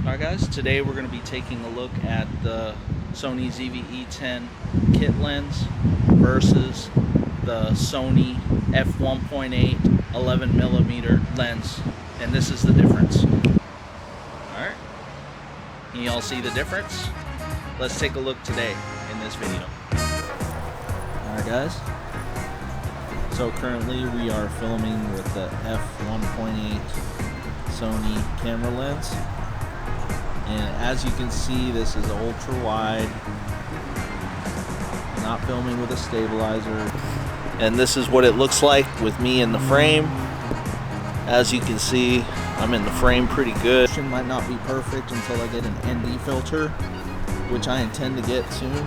Alright guys, today we're going to be taking a look at the Sony ZVE10 kit lens versus the Sony F1.8 11mm lens, and this is the difference. Alright, can you all see the difference? Let's take a look today in this video. Alright guys, so currently we are filming with the F1.8 Sony camera lens. And as you can see, this is ultra wide, not filming with a stabilizer. And this is what it looks like with me in the frame. As you can see, I'm in the frame pretty good. It might not be perfect until I get an ND filter, which I intend to get soon.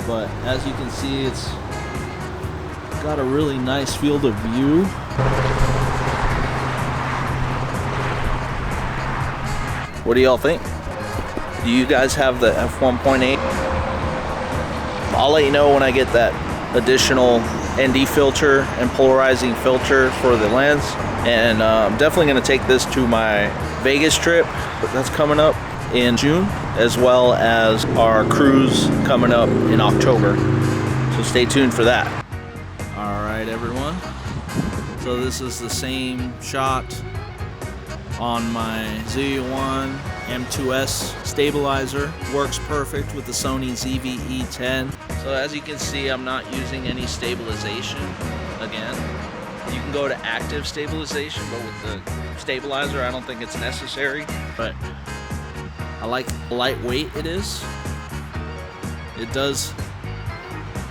But as you can see, it's got a really nice field of view. What do y'all think? Do you guys have the F1.8? I'll let you know when I get that additional ND filter and polarizing filter for the lens. And I'm definitely going to take this to my Vegas trip that's coming up in June, as well as our cruise coming up in October. So stay tuned for that. Alright everyone, so this is the same shot on my Zhiyun M2S stabilizer. Works perfect with the Sony ZVE10. So as you can see, I'm not using any stabilization again. You can go to active stabilization, but with the stabilizer I don't think it's necessary. But I like how lightweight it is. It does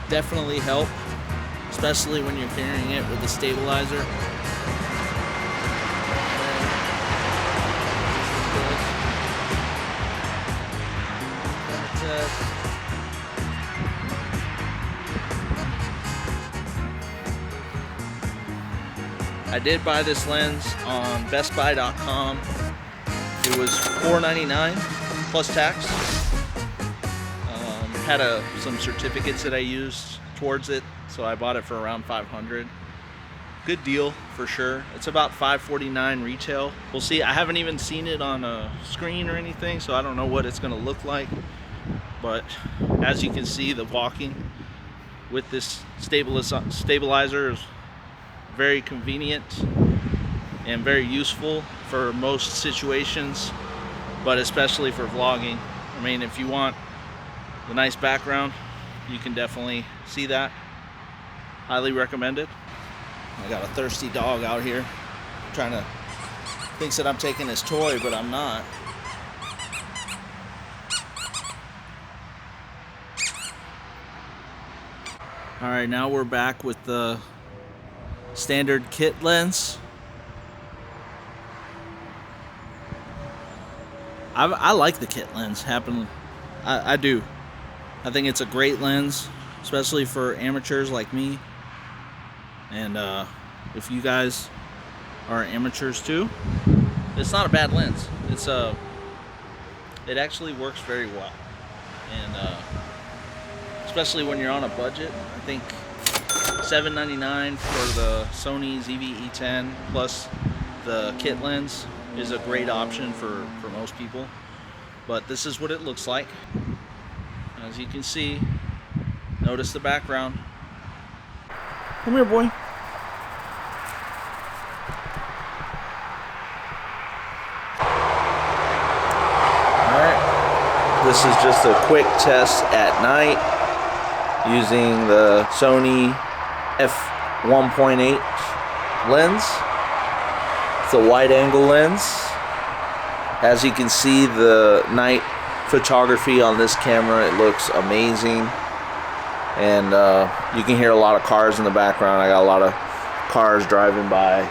definitely help, especially when you're carrying it with the stabilizer. I did buy this lens on bestbuy.com. It was $4.99 plus tax. Had some certificates that I used towards it, so I bought it for around $500. Good deal for sure. It's about $549 retail. We'll see. I haven't even seen it on a screen or anything, so I don't know what it's going to look like. But as you can see, the walking with this stabilizer is very convenient and very useful for most situations, but especially for vlogging. I mean, if you want the nice background, you can definitely see that. Highly recommended. I got a thirsty dog out here thinks that I'm taking his toy, but I'm not. All right, now we're back with the standard kit lens. I like the kit lens. I do. I think it's a great lens, especially for amateurs like me. And if you guys are amateurs too, it's not a bad lens. It actually works very well, and especially when you're on a budget. I think $7.99 for the Sony ZVE10 plus the kit lens is a great option for most people. But this is what it looks like. As you can see, notice the background. Come here, boy. Alright, this is just a quick test at night using the Sony F1.8 lens. It's a wide angle lens. As you can see, the night photography on this camera, it looks amazing. And you can hear a lot of cars in the background. I got a lot of cars driving by.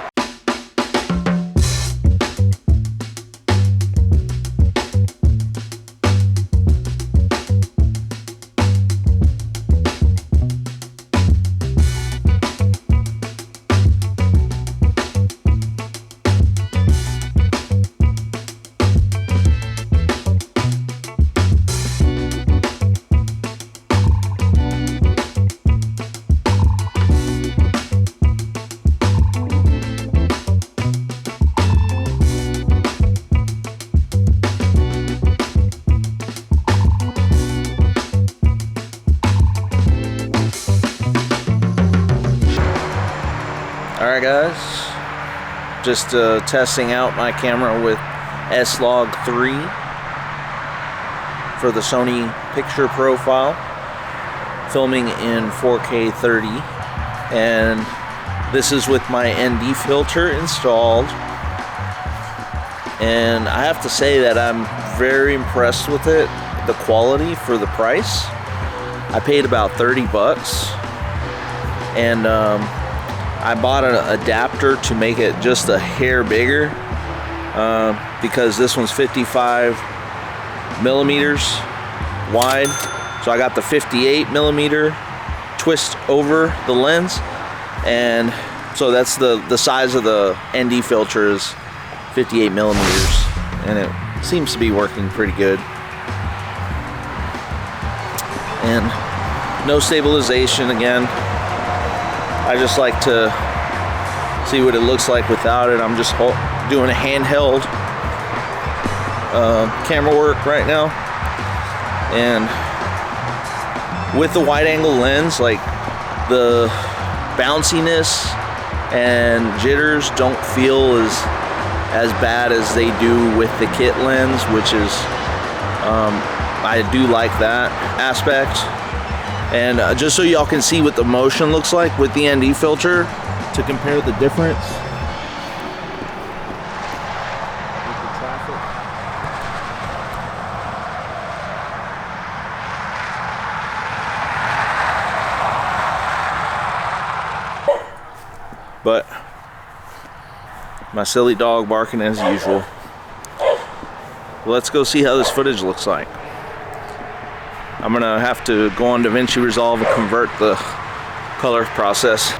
Just testing out my camera with SLOG3 for the Sony picture profile, filming in 4K 30, and this is with my ND filter installed. And I have to say that I'm very impressed with it, the quality for the price. I paid about 30 bucks, and I bought an adapter to make it just a hair bigger, because this one's 55 millimeters wide, so I got the 58 millimeter twist over the lens, and so that's the size of the ND filter is 58 millimeters, and it seems to be working pretty good. And no stabilization again. I just like to see what it looks like without it. I'm just doing a handheld camera work right now, and with the wide angle lens, like, the bounciness and jitters don't feel as bad as they do with the kit lens, which is I do like that aspect. And just so y'all can see what the motion looks like with the ND filter, to compare the difference with the traffic. But my silly dog barking as usual. Let's go see how this footage looks like. I'm gonna have to go on DaVinci Resolve and convert the color process.